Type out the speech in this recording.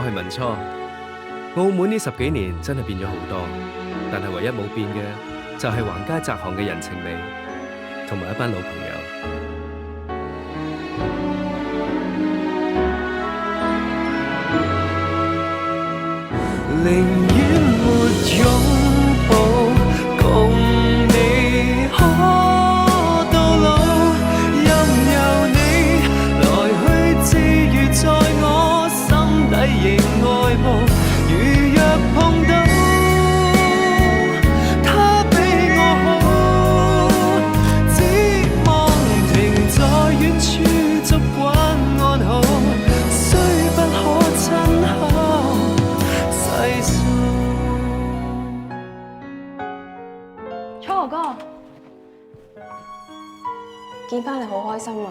係文初。澳門呢10幾年真係變咗好多，但係唯一冇變嘅就係橫街窄巷嘅人情味，同埋一班老朋友。寧願沒擁抱，共你可到老，任由你來去自如，在我心底仍愛慕。如若碰到他比我好，只望停在遠處習慣安好，雖不可親口細數。初哥哥，見翻你好開心啊！